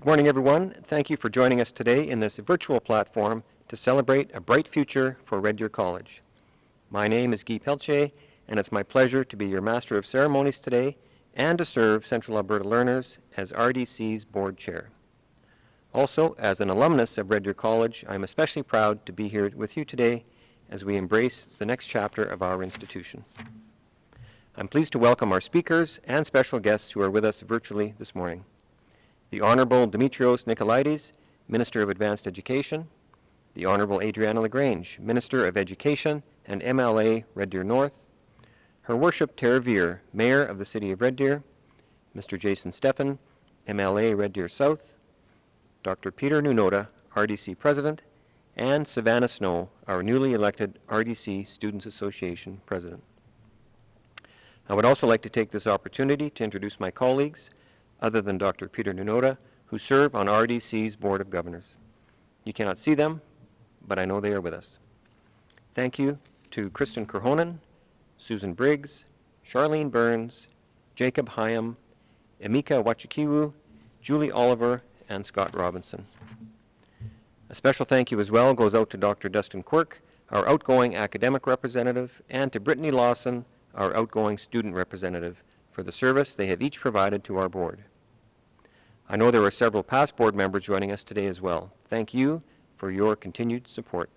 morning, everyone. Thank you for joining us today in this virtual platform to celebrate a bright future for Red Deer College. My name is Guy Pelletier, and it's my pleasure to be your Master of Ceremonies today and to serve Central Alberta learners as RDC's Board Chair. Also, as an alumnus of Red Deer College, I'm especially proud to be here with you today as we embrace the next chapter of our institution. I'm pleased to welcome our speakers and special guests who are with us virtually this morning. The Honourable Demetrios Nicolaides, Minister of Advanced Education, the Honourable Adriana LaGrange, Minister of Education and MLA Red Deer North, Her Worship Tara Veer, Mayor of the City of Red Deer, Mr. Jason Steffen, MLA Red Deer South, Dr. Peter Nunoda, RDC President, and Savannah Snow, our newly elected RDC Students Association President. I would also like to take this opportunity to introduce my colleagues, other than Dr. Peter Nunoda, who serve on RDC's Board of Governors. You cannot see them, but I know they are with us. Thank you to Kristen Kerhonen, Susan Briggs, Charlene Burns, Jacob Hyam, Emeka Wachikiwu, Julie Oliver, and Scott Robinson. A special thank you as well goes out to Dr. Dustin Quirk, our outgoing academic representative, and to Brittany Lawson, our outgoing student representative, for the service they have each provided to our board. I know there are several past board members joining us today as well. Thank you for your continued support.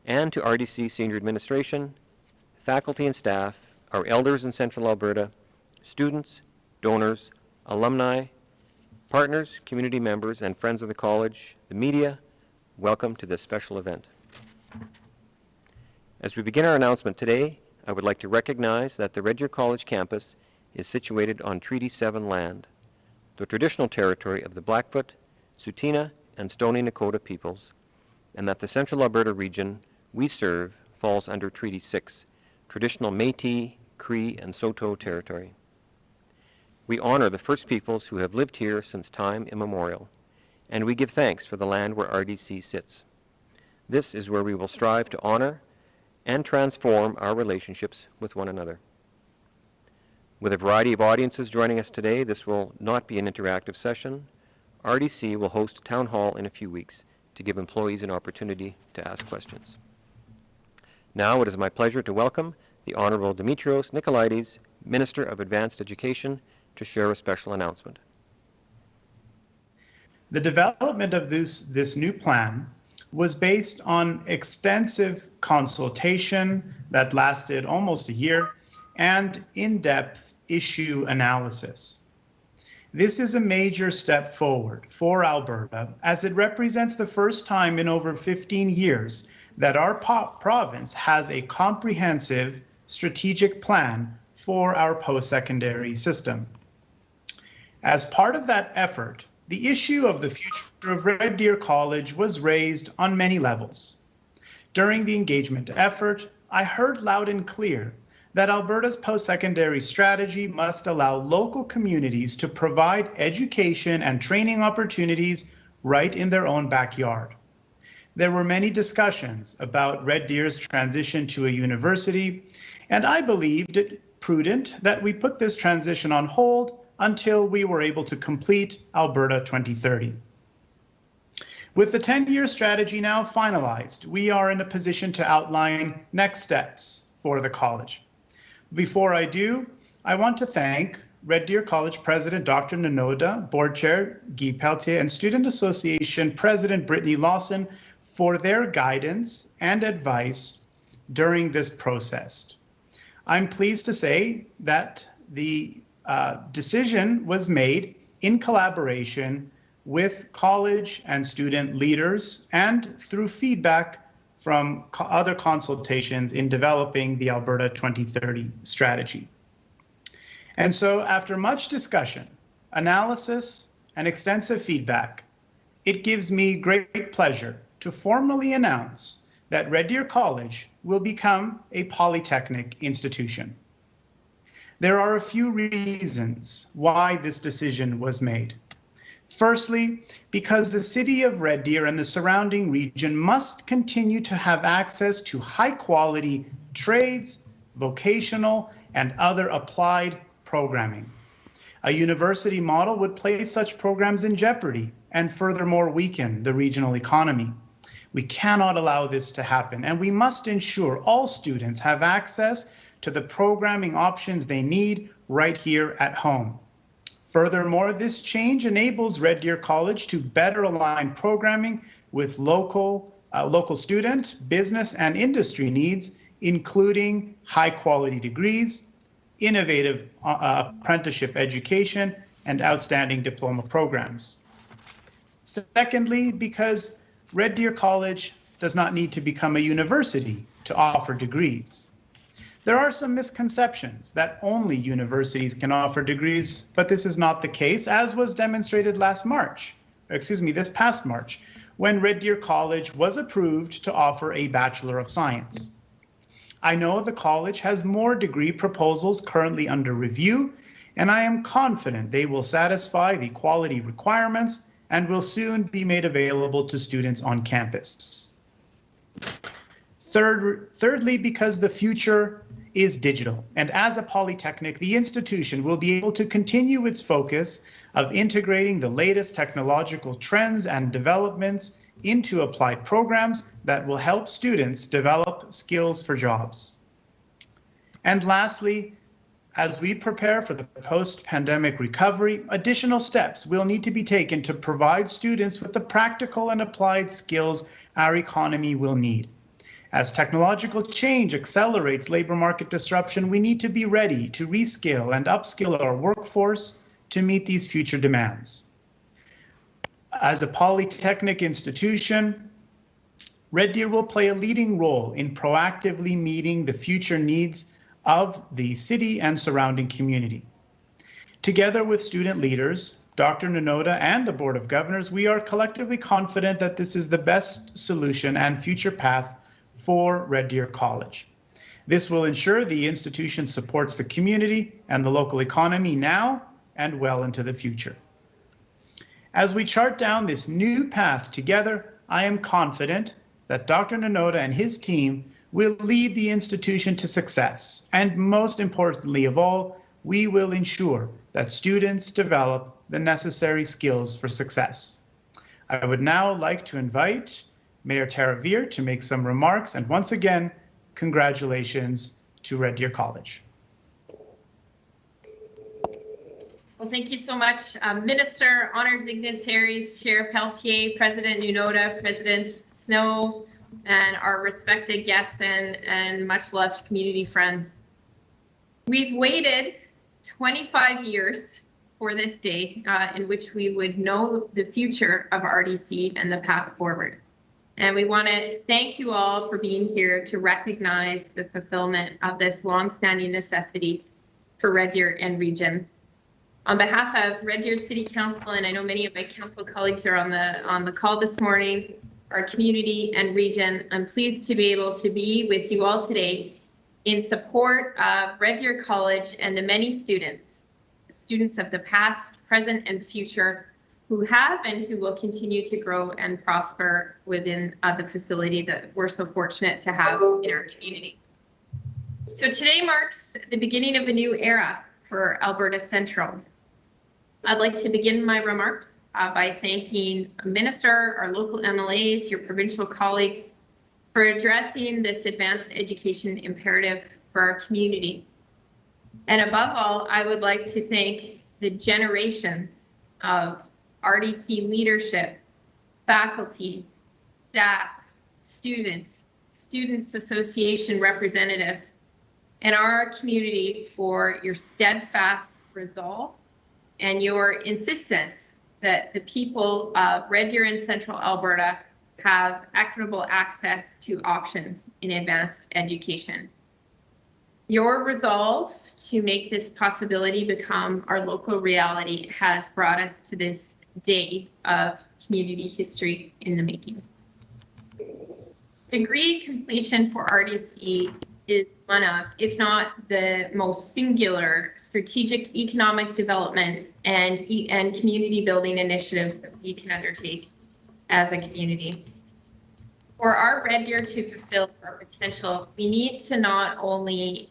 And to RDC Senior Administration, faculty and staff, our elders in Central Alberta, students, donors, alumni, partners, community members, and friends of the college, the media, welcome to this special event. As we begin our announcement today, I would like to recognize that the Red Deer College campus is situated on Treaty 7 land, the traditional territory of the Blackfoot, Tsuut'ina, and Stoney Nakoda peoples, and that the Central Alberta region we serve falls under Treaty 6, traditional Métis, Cree, and Saulteaux territory. We honor the First Peoples who have lived here since time immemorial, and we give thanks for the land where RDC sits. This is where we will strive to honor and transform our relationships with one another. With a variety of audiences joining us today, this will not be an interactive session. RDC will host a town hall in a few weeks to give employees an opportunity to ask questions. Now it is my pleasure to welcome the Honourable Demetrios Nicolaides, Minister of Advanced Education, to share a special announcement. The development of this new plan was based on extensive consultation that lasted almost a year and in-depth issue analysis. This is a major step forward for Alberta, as it represents the first time in over 15 years that our province has a comprehensive strategic plan for our post-secondary system. As part of that effort, the issue of the future of Red Deer College was raised on many levels. During the engagement effort, I heard loud and clear that Alberta's post-secondary strategy must allow local communities to provide education and training opportunities right in their own backyard. There were many discussions about Red Deer's transition to a university, and I believed it prudent that we put this transition on hold until we were able to complete Alberta 2030. With the 10-year strategy now finalized, we are in a position to outline next steps for the college. Before I do, I want to thank Red Deer College President Dr. Nunoda, Board Chair Guy Pelletier, and Student Association President Brittany Lawson for their guidance and advice during this process. I'm pleased to say that the decision was made in collaboration with college and student leaders and through feedback from other consultations in developing the Alberta 2030 strategy. And so after much discussion, analysis, and extensive feedback, it gives me great pleasure to formally announce that Red Deer College will become a polytechnic institution. There are a few reasons why this decision was made. Firstly, because the city of Red Deer and the surrounding region must continue to have access to high-quality trades, vocational, and other applied programming. A university model would place such programs in jeopardy and furthermore weaken the regional economy. We cannot allow this to happen, and we must ensure all students have access to the programming options they need right here at home. Furthermore, this change enables Red Deer College to better align programming with local student, business, and industry needs, including high-quality degrees, innovative apprenticeship education, and outstanding diploma programs. Secondly, because Red Deer College does not need to become a university to offer degrees. There are some misconceptions that only universities can offer degrees, but this is not the case, as was demonstrated this past March, when Red Deer College was approved to offer a Bachelor of Science. I know the college has more degree proposals currently under review, and I am confident they will satisfy the quality requirements and will soon be made available to students on campus. Thirdly, because the future is digital, and as a polytechnic, the institution will be able to continue its focus of integrating the latest technological trends and developments into applied programs that will help students develop skills for jobs. And lastly, as we prepare for the post-pandemic recovery, additional steps will need to be taken to provide students with the practical and applied skills our economy will need. As technological change accelerates labor market disruption, we need to be ready to reskill and upskill our workforce to meet these future demands. As a polytechnic institution, Red Deer will play a leading role in proactively meeting the future needs of the city and surrounding community. Together with student leaders, Dr. Nunoda, and the Board of Governors, we are collectively confident that this is the best solution and future path for Red Deer College. This will ensure the institution supports the community and the local economy now and well into the future. As we chart down this new path together, I am confident that Dr. Nunoda and his team will lead the institution to success, and most importantly of all, we will ensure that students develop the necessary skills for success. I would now like to invite Mayor Taravier to make some remarks, and once again, congratulations to Red Deer College. Well, thank you so much, Minister, honored dignitaries, Chair Pelletier, President Nunoda, President Snow, and our respected guests and much loved community friends. We've waited 25 years for this day in which we would know the future of RDC and the path forward. And we want to thank you all for being here to recognize the fulfillment of this long-standing necessity for Red Deer and region. On behalf of Red Deer City Council, and I know many of my council colleagues are on the call this morning, our community and region, I'm pleased to be able to be with you all today in support of Red Deer College and the many students of the past, present, and future who have and who will continue to grow and prosper within the facility that we're so fortunate to have in our community. So today marks the beginning of a new era for Alberta Central. I'd like to begin my remarks by thanking the Minister, our local MLAs, your provincial colleagues for addressing this advanced education imperative for our community. And above all, I would like to thank the generations of RDC leadership, faculty, staff, students, Students Association representatives, and our community for your steadfast resolve and your insistence that the people of Red Deer and Central Alberta have equitable access to options in advanced education. Your resolve to make this possibility become our local reality has brought us to this day of community history in the making. Degree completion for RDC is one of, if not the most singular, strategic economic development and community building initiatives that we can undertake as a community. For our Red Deer to fulfill our potential, we need to not only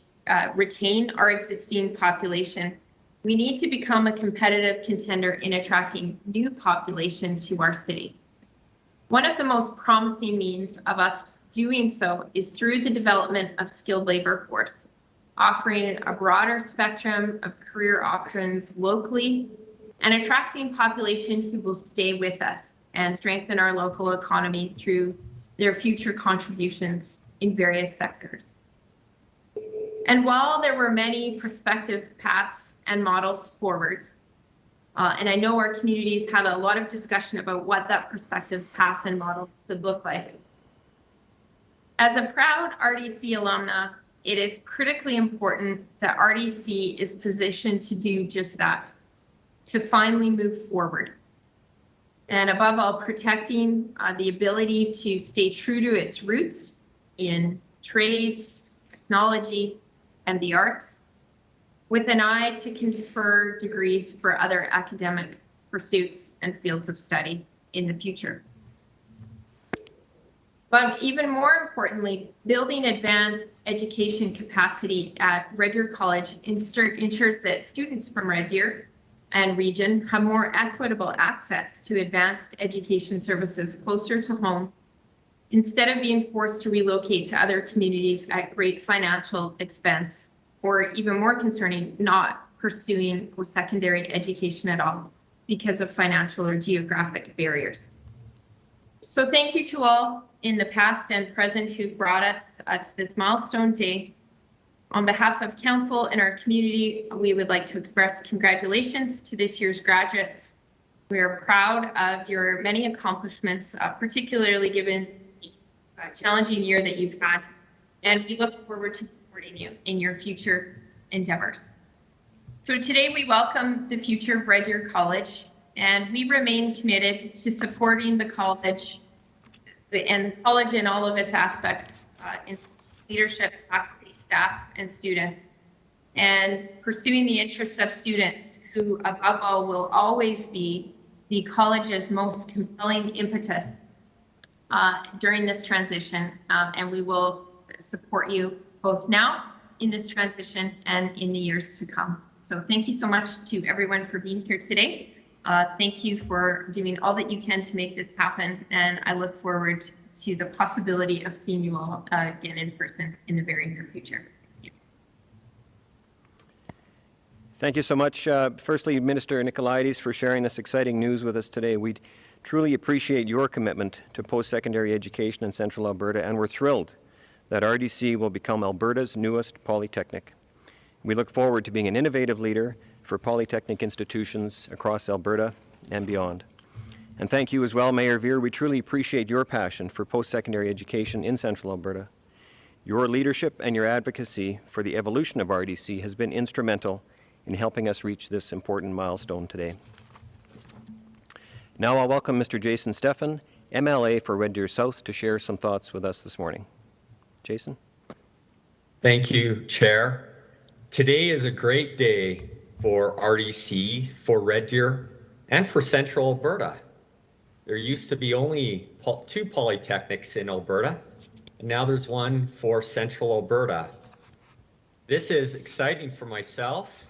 retain our existing population, We need to become a competitive contender in attracting new population to our city. One of the most promising means of us doing so is through the development of skilled labor force, offering a broader spectrum of career options locally and attracting population who will stay with us and strengthen our local economy through their future contributions in various sectors. And while there were many prospective paths and models forward, and I know our communities had a lot of discussion about what that prospective path and model could look like. As a proud RDC alumna, it is critically important that RDC is positioned to do just that, to finally move forward. And above all, protecting the ability to stay true to its roots in trades, technology, and the arts, with an eye to confer degrees for other academic pursuits and fields of study in the future. But even more importantly, building advanced education capacity at Red Deer College ensures that students from Red Deer and region have more equitable access to advanced education services closer to home, instead of being forced to relocate to other communities at great financial expense, or even more concerning, not pursuing post-secondary education at all because of financial or geographic barriers. So thank you to all in the past and present who've brought us to this milestone day. On behalf of council and our community, we would like to express congratulations to this year's graduates. We are proud of your many accomplishments, particularly given the challenging year that you've had, and we look forward to supporting you in your future endeavors. So today we welcome the future of Red Deer College, and we remain committed to supporting the college and college in all of its aspects, in leadership, faculty, staff, and students, and pursuing the interests of students who, above all, will always be the college's most compelling impetus during this transition, and we will support you both now in this transition and in the years to come. So thank you so much to everyone for being here today. Thank you for doing all that you can to make this happen, and I look forward to the possibility of seeing you all again in person in the very near future. Thank you. Thank you so much. Firstly, Minister Nicolaides, for sharing this exciting news with us today. We truly appreciate your commitment to post-secondary education in Central Alberta, and we're thrilled that RDC will become Alberta's newest polytechnic. We look forward to being an innovative leader for polytechnic institutions across Alberta and beyond. And thank you as well, Mayor Veer. We truly appreciate your passion for post-secondary education in Central Alberta. Your leadership and your advocacy for the evolution of RDC has been instrumental in helping us reach this important milestone today. Now I'll welcome Mr. Jason Stephan, MLA for Red Deer South, to share some thoughts with us this morning. Jason? Thank you, Chair. Today is a great day for RDC, for Red Deer, and for Central Alberta. There used to be only 2 polytechnics in Alberta, and now there's one for Central Alberta. This is exciting for myself,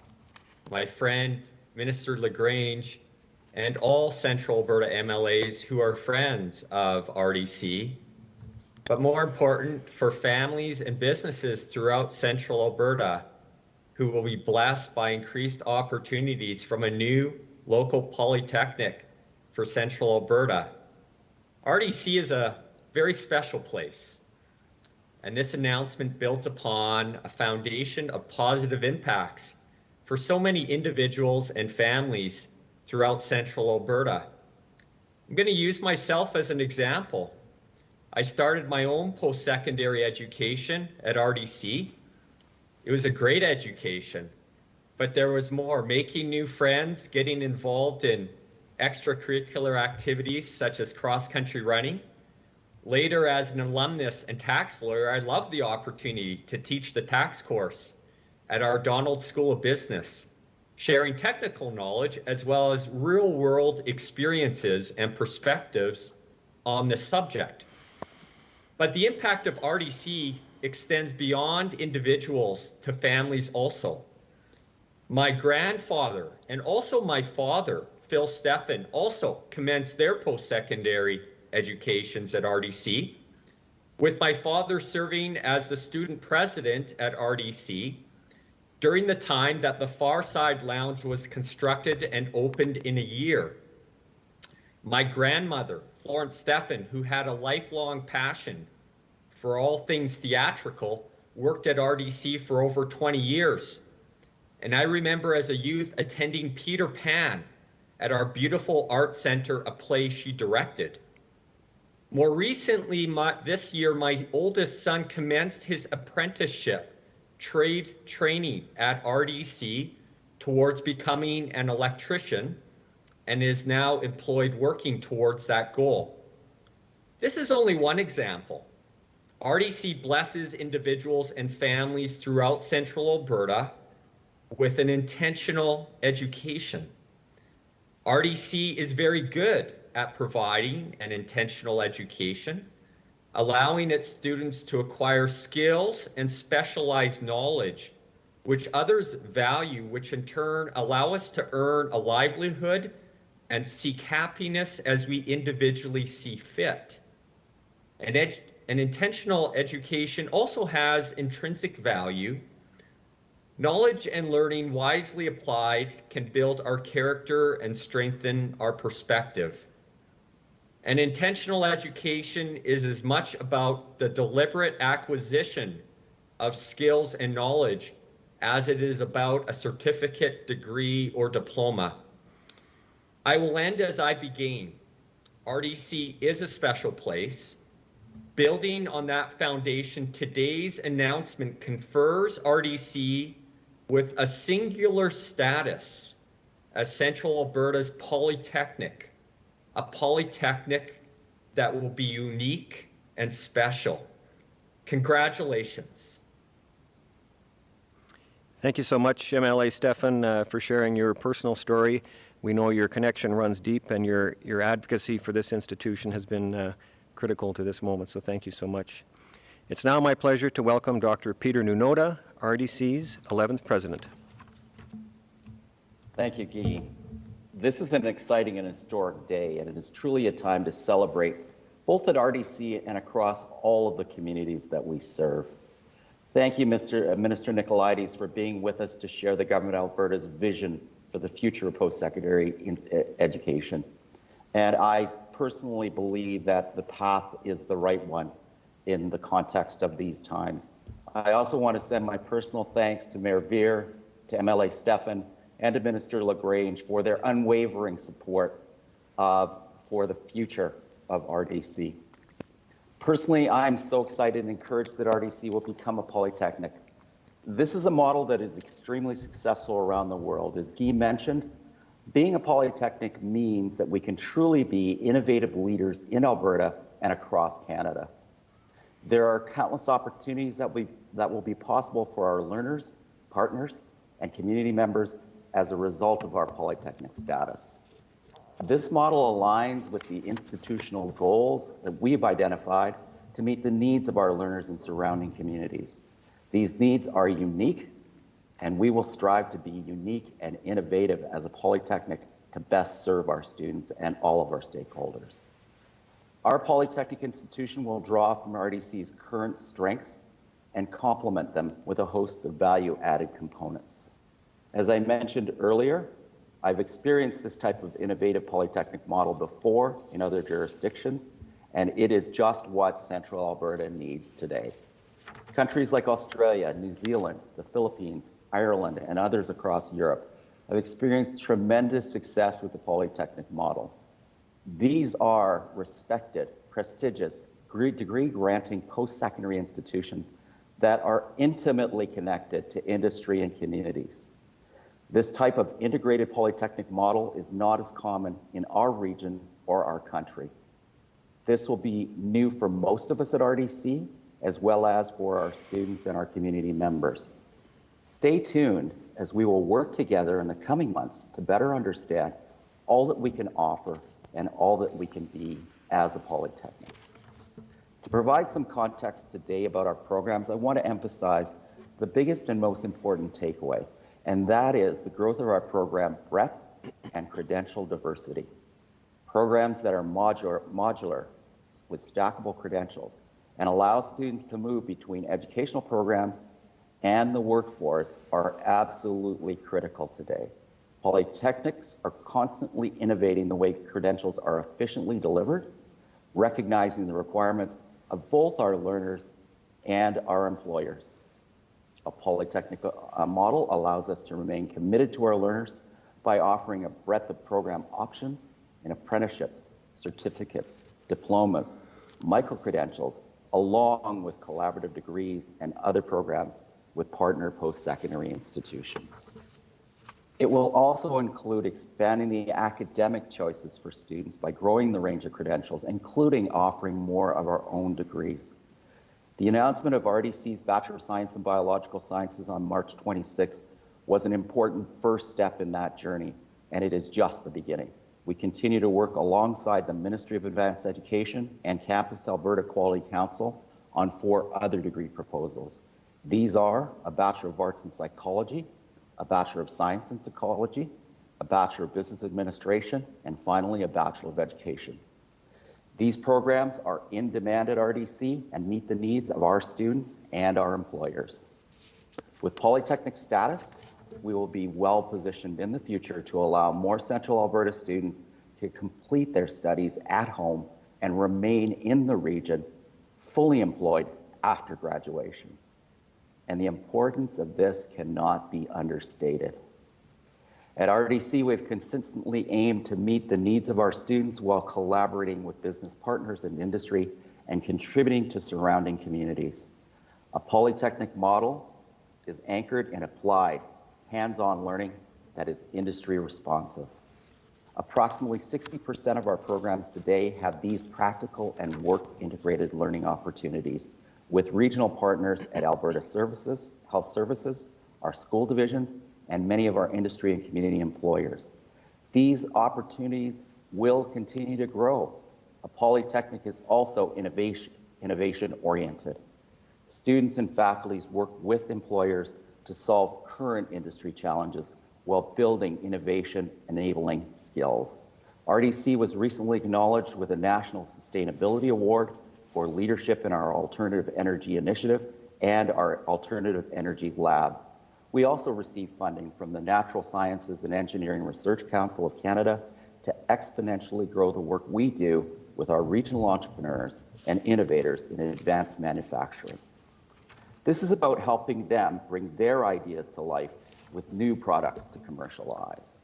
my friend, Minister LaGrange, and all Central Alberta MLAs who are friends of RDC, but more important, for families and businesses throughout Central Alberta who will be blessed by increased opportunities from a new local polytechnic for Central Alberta. RDC is a very special place, and this announcement builds upon a foundation of positive impacts for so many individuals and families throughout Central Alberta. I'm going to use myself as an example. I started my own post-secondary education at RDC. It was a great education, but there was more: making new friends, getting involved in extracurricular activities such as cross-country running. Later, as an alumnus and tax lawyer, I loved the opportunity to teach the tax course at our Donald School of Business, sharing technical knowledge as well as real-world experiences and perspectives on the subject. But the impact of RDC extends beyond individuals to families also. My grandfather and also my father, Phil Stephan, also commenced their post-secondary educations at RDC, with my father serving as the student president at RDC during the time that the Farside Lounge was constructed and opened in a year. My grandmother, Florence Stephan, who had a lifelong passion for all things theatrical, worked at RDC for over 20 years. And I remember as a youth attending Peter Pan at our beautiful art center, a play she directed. More recently, this year, my oldest son commenced his apprenticeship trade training at RDC towards becoming an electrician and is now employed working towards that goal. This is only one example. RDC blesses individuals and families throughout Central Alberta with an intentional education. RDC is very good at providing an intentional education, allowing its students to acquire skills and specialized knowledge which others value, which in turn allow us to earn a livelihood and seek happiness as we individually see fit. An intentional education also has intrinsic value. Knowledge and learning wisely applied can build our character and strengthen our perspective. An intentional education is as much about the deliberate acquisition of skills and knowledge as it is about a certificate, degree, or diploma. I will end as I began. RDC is a special place. Building on that foundation, today's announcement confers RDC with a singular status as Central Alberta's polytechnic, a polytechnic that will be unique and special. Congratulations. Thank you so much, MLA Stephan, for sharing your personal story. We know your connection runs deep, and your advocacy for this institution has been critical to this moment, so thank you so much. It's now my pleasure to welcome Dr. Peter Nunoda, RDC's 11th President. Thank you, Guy. This is an exciting and historic day, and it is truly a time to celebrate both at RDC and across all of the communities that we serve. Thank you, Minister Nicolaides, for being with us to share the Government of Alberta's vision for the future of post-secondary education. And I personally believe that the path is the right one in the context of these times. I also want to send my personal thanks to Mayor Veer, to MLA Stephan, and to Minister LaGrange for their unwavering support for the future of RDC. Personally, I'm so excited and encouraged that RDC will become a polytechnic. This is a model that is extremely successful around the world. As Guy mentioned, being a polytechnic means that we can truly be innovative leaders in Alberta and across Canada. There are countless opportunities that will be possible for our learners, partners, and community members as a result of our polytechnic status. This model aligns with the institutional goals that we've identified to meet the needs of our learners and surrounding communities. These needs are unique, and we will strive to be unique and innovative as a polytechnic to best serve our students and all of our stakeholders. Our polytechnic institution will draw from RDC's current strengths and complement them with a host of value-added components. As I mentioned earlier, I've experienced this type of innovative polytechnic model before in other jurisdictions, and it is just what Central Alberta needs today. Countries like Australia, New Zealand, the Philippines, Ireland, and others across Europe have experienced tremendous success with the polytechnic model. These are respected, prestigious, degree-granting post-secondary institutions that are intimately connected to industry and communities. This type of integrated polytechnic model is not as common in our region or our country. This will be new for most of us at RDC, as well as for our students and our community members. Stay tuned as we will work together in the coming months to better understand all that we can offer and all that we can be as a polytechnic. To provide some context today about our programs, I want to emphasize the biggest and most important takeaway, and that is the growth of our program breadth and credential diversity. Programs that are modular with stackable credentials and allow students to move between educational programs and the workforce are absolutely critical today. Polytechnics are constantly innovating the way credentials are efficiently delivered, recognizing the requirements of both our learners and our employers. A polytechnic model allows us to remain committed to our learners by offering a breadth of program options in apprenticeships, certificates, diplomas, micro-credentials, along with collaborative degrees and other programs with partner post-secondary institutions. It will also include expanding the academic choices for students by growing the range of credentials, including offering more of our own degrees. The announcement of RDC's Bachelor of Science in Biological Sciences on March 26th was an important first step in that journey, and it is just the beginning. We continue to work alongside the Ministry of Advanced Education and Campus Alberta Quality Council on 4 other degree proposals. These are a Bachelor of Arts in Psychology, a Bachelor of Science in Psychology, a Bachelor of Business Administration, and finally a Bachelor of Education. These programs are in demand at RDC and meet the needs of our students and our employers. With Polytechnic status, we will be well positioned in the future to allow more Central Alberta students to complete their studies at home and remain in the region fully employed after graduation. And the importance of this cannot be understated. At RDC, we've consistently aimed to meet the needs of our students while collaborating with business partners and industry and contributing to surrounding communities. A polytechnic model is anchored in applied, hands-on learning that is industry responsive. Approximately 60% of our programs today have these practical and work-integrated learning opportunities with regional partners at Alberta Services, Health Services, our school divisions, and many of our industry and community employers. These opportunities will continue to grow. A polytechnic is also innovation-oriented. Students and faculties work with employers to solve current industry challenges while building innovation-enabling skills. RDC was recently acknowledged with a National Sustainability Award for leadership in our Alternative Energy Initiative and our Alternative Energy Lab. We also received funding from the Natural Sciences and Engineering Research Council of Canada to exponentially grow the work we do with our regional entrepreneurs and innovators in advanced manufacturing. This is about helping them bring their ideas to life with new products to commercialize.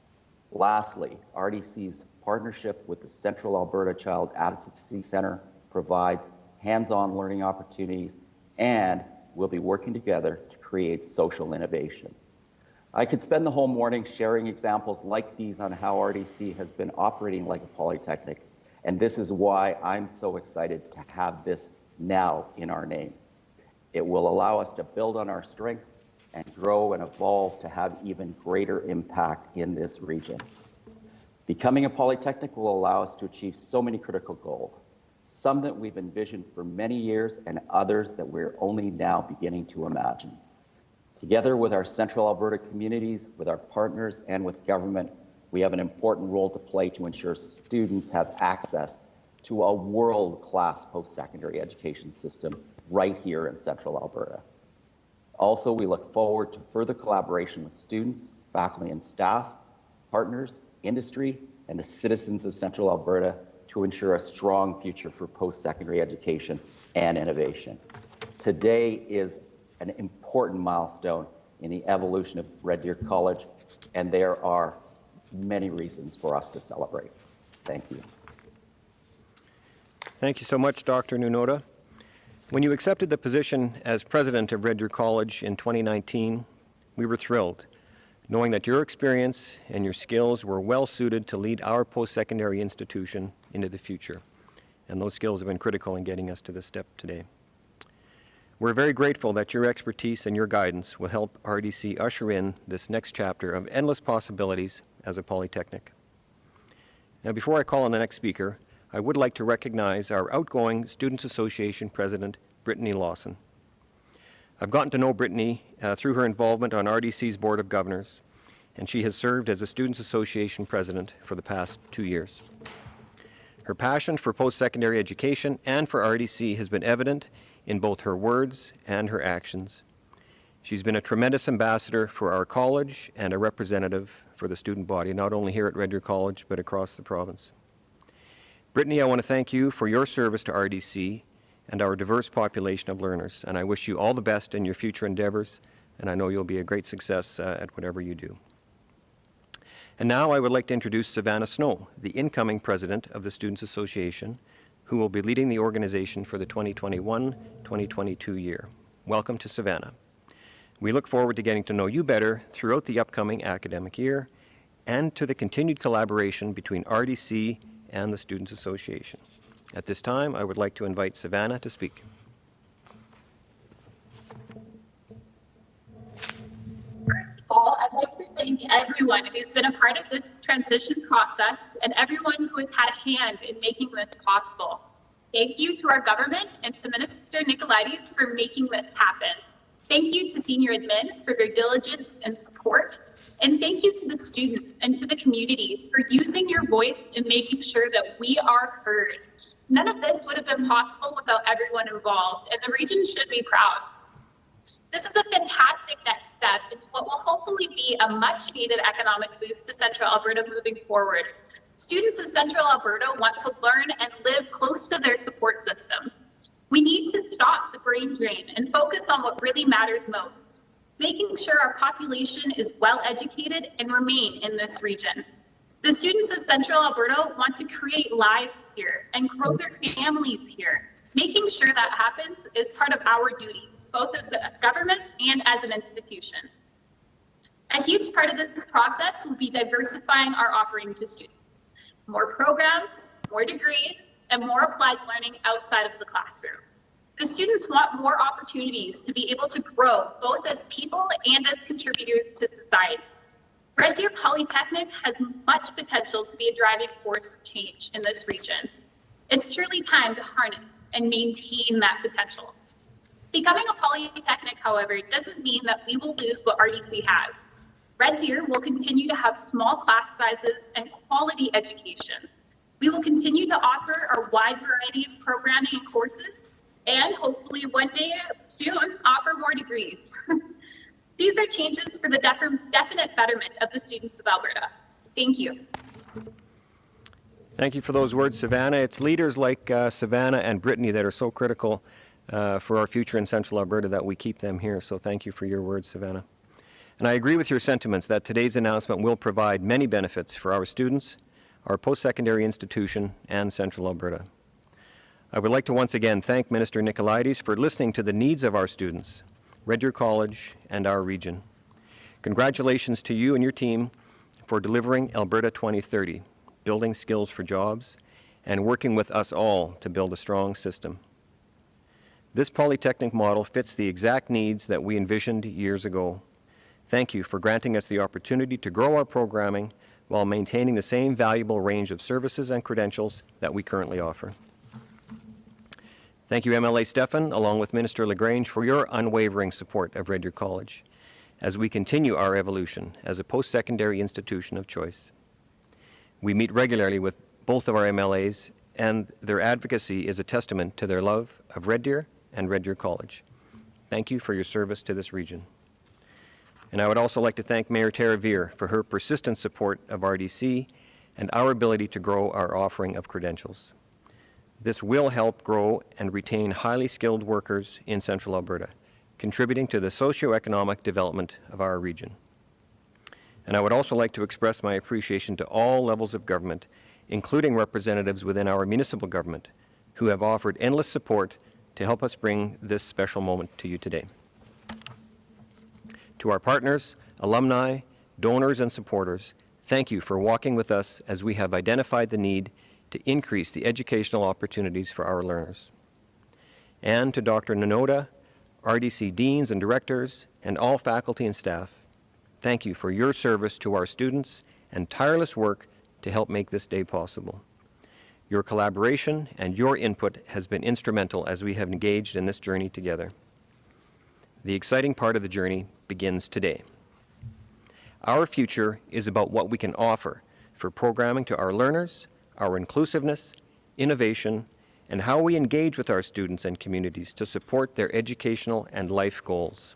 Lastly, RDC's partnership with the Central Alberta Child Advocacy Centre provides hands-on learning opportunities, and we'll be working together to create social innovation. I could spend the whole morning sharing examples like these on how RDC has been operating like a polytechnic, and this is why I'm so excited to have this now in our name. It will allow us to build on our strengths and grow and evolve to have even greater impact in this region. Becoming a polytechnic will allow us to achieve so many critical goals, some that we've envisioned for many years and others that we're only now beginning to imagine. Together with our Central Alberta communities, with our partners, and with government, we have an important role to play to ensure students have access to a world-class post-secondary education system right here in Central Alberta. Also, we look forward to further collaboration with students, faculty and staff, partners, industry, and the citizens of Central Alberta to ensure a strong future for post-secondary education and innovation. Today is an important milestone in the evolution of Red Deer College, and there are many reasons for us to celebrate. Thank you. Thank you so much, Dr. Nunoda. When you accepted the position as president of Red Deer College in 2019, we were thrilled, knowing that your experience and your skills were well suited to lead our post-secondary institution into the future. And those skills have been critical in getting us to this step today. We're very grateful that your expertise and your guidance will help RDC usher in this next chapter of endless possibilities as a polytechnic. Now, before I call on the next speaker, I would like to recognize our outgoing Students Association President, Brittany Lawson. I've gotten to know Brittany through her involvement on RDC's Board of Governors, and she has served as a Students' Association President for the past 2 years. Her passion for post-secondary education and for RDC has been evident in both her words and her actions. She's been a tremendous ambassador for our college and a representative for the student body, not only here at Red Deer College, but across the province. Brittany, I want to thank you for your service to RDC and our diverse population of learners, and I wish you all the best in your future endeavors, and I know you'll be a great success at whatever you do. And now I would like to introduce Savannah Snow, the incoming president of the Students' Association, who will be leading the organization for the 2021-2022 year. Welcome to Savannah. We look forward to getting to know you better throughout the upcoming academic year and to the continued collaboration between RDC and the Students' Association. At this time, I would like to invite Savannah to speak. First of all, I'd like to thank everyone who's been a part of this transition process and everyone who has had a hand in making this possible. Thank you to our government and to Minister Nicolaides for making this happen. Thank you to Senior Admin for their diligence and support. And thank you to the students and to the community for using your voice and making sure that we are heard. None of this would have been possible without everyone involved, and the region should be proud. This is a fantastic next step into what will hopefully be a much needed economic boost to Central Alberta moving forward. Students in Central Alberta want to learn and live close to their support system. We need to stop the brain drain and focus on what really matters most, making sure our population is well educated and remain in this region. The students of Central Alberta want to create lives here and grow their families here. Making sure that happens is part of our duty, both as a government and as an institution. A huge part of this process will be diversifying our offering to students. More programs, more degrees, and more applied learning outside of the classroom. The students want more opportunities to be able to grow both as people and as contributors to society. Red Deer Polytechnic has much potential to be a driving force of change in this region. It's truly time to harness and maintain that potential. Becoming a polytechnic, however, doesn't mean that we will lose what RDC has. Red Deer will continue to have small class sizes and quality education. We will continue to offer a wide variety of programming and courses, and hopefully one day soon offer more degrees. These are changes for the definite betterment of the students of Alberta. Thank you. Thank you for those words, Savannah. It's leaders like Savannah and Brittany that are so critical for our future in Central Alberta that we keep them here. So thank you for your words, Savannah. And I agree with your sentiments that today's announcement will provide many benefits for our students, our post-secondary institution, and Central Alberta. I would like to once again thank Minister Nicolaides for listening to the needs of our students, Red Deer College, and our region. Congratulations to you and your team for delivering Alberta 2030, building skills for jobs, and working with us all to build a strong system. This polytechnic model fits the exact needs that we envisioned years ago. Thank you for granting us the opportunity to grow our programming while maintaining the same valuable range of services and credentials that we currently offer. Thank you, MLA Stephan, along with Minister LaGrange, for your unwavering support of Red Deer College as we continue our evolution as a post-secondary institution of choice. We meet regularly with both of our MLAs, and their advocacy is a testament to their love of Red Deer and Red Deer College. Thank you for your service to this region. And I would also like to thank Mayor Tara Veer for her persistent support of RDC and our ability to grow our offering of credentials. This will help grow and retain highly skilled workers in Central Alberta, contributing to the socio-economic development of our region. And I would also like to express my appreciation to all levels of government, including representatives within our municipal government, who have offered endless support to help us bring this special moment to you today. To our partners, alumni, donors, and supporters, thank you for walking with us as we have identified the need to increase the educational opportunities for our learners. And to Dr. Nunoda, RDC deans and directors, and all faculty and staff, thank you for your service to our students and tireless work to help make this day possible. Your collaboration and your input has been instrumental as we have engaged in this journey together. The exciting part of the journey begins today. Our future is about what we can offer for programming to our learners, our inclusiveness, innovation, and how we engage with our students and communities to support their educational and life goals.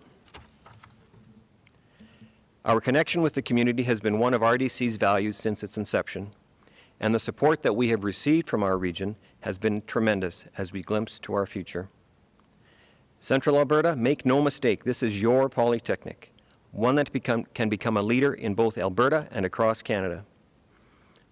Our connection with the community has been one of RDC's values since its inception, and the support that we have received from our region has been tremendous as we glimpse to our future. Central Alberta, make no mistake, this is your polytechnic, one that can become a leader in both Alberta and across Canada.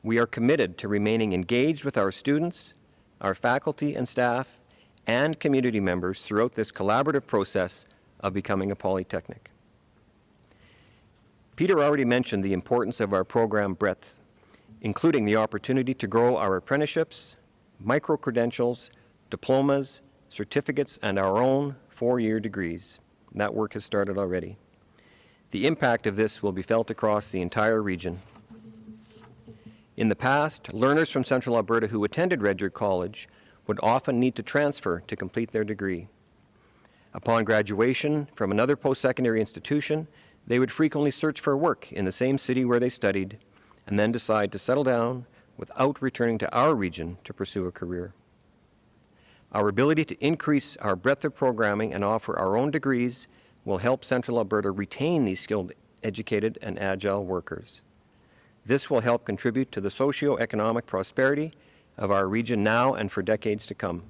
We are committed to remaining engaged with our students, our faculty and staff, and community members throughout this collaborative process of becoming a polytechnic. Peter already mentioned the importance of our program breadth, including the opportunity to grow our apprenticeships, micro-credentials, diplomas, certificates, and our own 4-year degrees. That work has started already. The impact of this will be felt across the entire region. In the past, learners from Central Alberta who attended Red Deer College would often need to transfer to complete their degree. Upon graduation from another post-secondary institution, they would frequently search for work in the same city where they studied and then decide to settle down without returning to our region to pursue a career. Our ability to increase our breadth of programming and offer our own degrees will help Central Alberta retain these skilled, educated, and agile workers. This will help contribute to the socio-economic prosperity of our region now and for decades to come.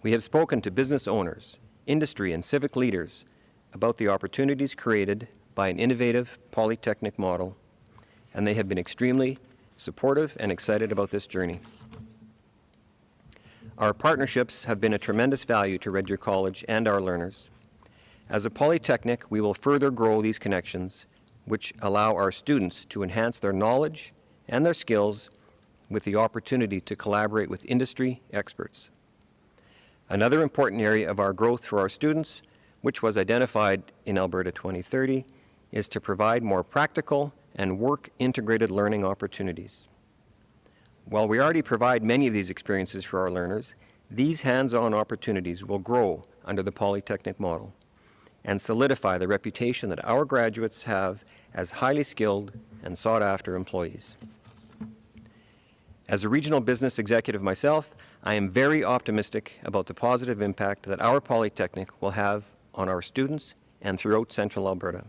We have spoken to business owners, industry, and civic leaders about the opportunities created by an innovative polytechnic model, and they have been extremely supportive and excited about this journey. Our partnerships have been a tremendous value to Red Deer College and our learners. As a polytechnic, we will further grow these connections, which allow our students to enhance their knowledge and their skills with the opportunity to collaborate with industry experts. Another important area of our growth for our students, which was identified in Alberta 2030, is to provide more practical and work-integrated learning opportunities. While we already provide many of these experiences for our learners, these hands-on opportunities will grow under the polytechnic model and solidify the reputation that our graduates have as highly skilled and sought-after employees. As a regional business executive myself, I am very optimistic about the positive impact that our polytechnic will have on our students and throughout Central Alberta.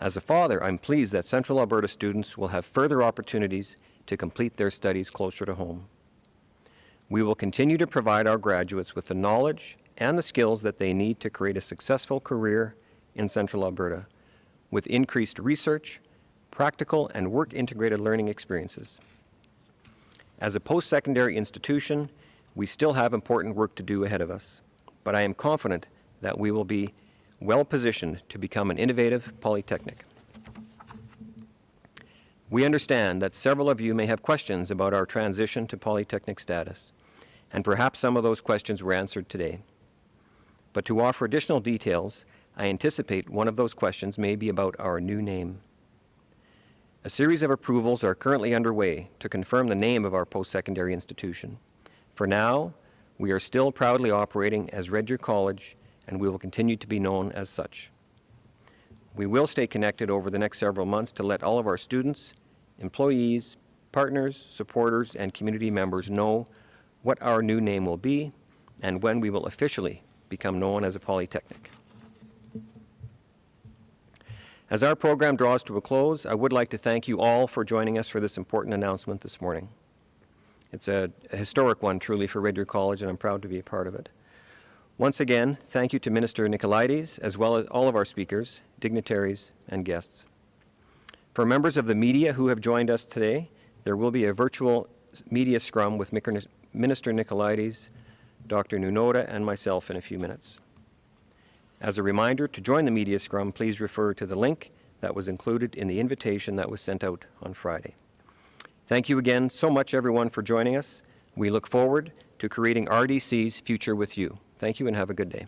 As a father, I'm pleased that Central Alberta students will have further opportunities to complete their studies closer to home. We will continue to provide our graduates with the knowledge and the skills that they need to create a successful career in Central Alberta, with increased research, practical and work-integrated learning experiences. As a post-secondary institution, we still have important work to do ahead of us, but I am confident that we will be well-positioned to become an innovative polytechnic. We understand that several of you may have questions about our transition to polytechnic status, and perhaps some of those questions were answered today. But to offer additional details, I anticipate one of those questions may be about our new name. A series of approvals are currently underway to confirm the name of our post-secondary institution. For now, we are still proudly operating as Red Deer College, and we will continue to be known as such. We will stay connected over the next several months to let all of our students, employees, partners, supporters, and community members know what our new name will be and when we will officially become known as a polytechnic. As our program draws to a close, I would like to thank you all for joining us for this important announcement this morning. It's a historic one, truly, for Red Deer College, and I'm proud to be a part of it. Once again, thank you to Minister Nicolaides, as well as all of our speakers, dignitaries, and guests. For members of the media who have joined us today, there will be a virtual media scrum with Minister Nicolaides, Dr. Nunoda, and myself in a few minutes. As a reminder, to join the media scrum, please refer to the link that was included in the invitation that was sent out on Friday. Thank you again so much, everyone, for joining us. We look forward to creating RDC's future with you. Thank you and have a good day.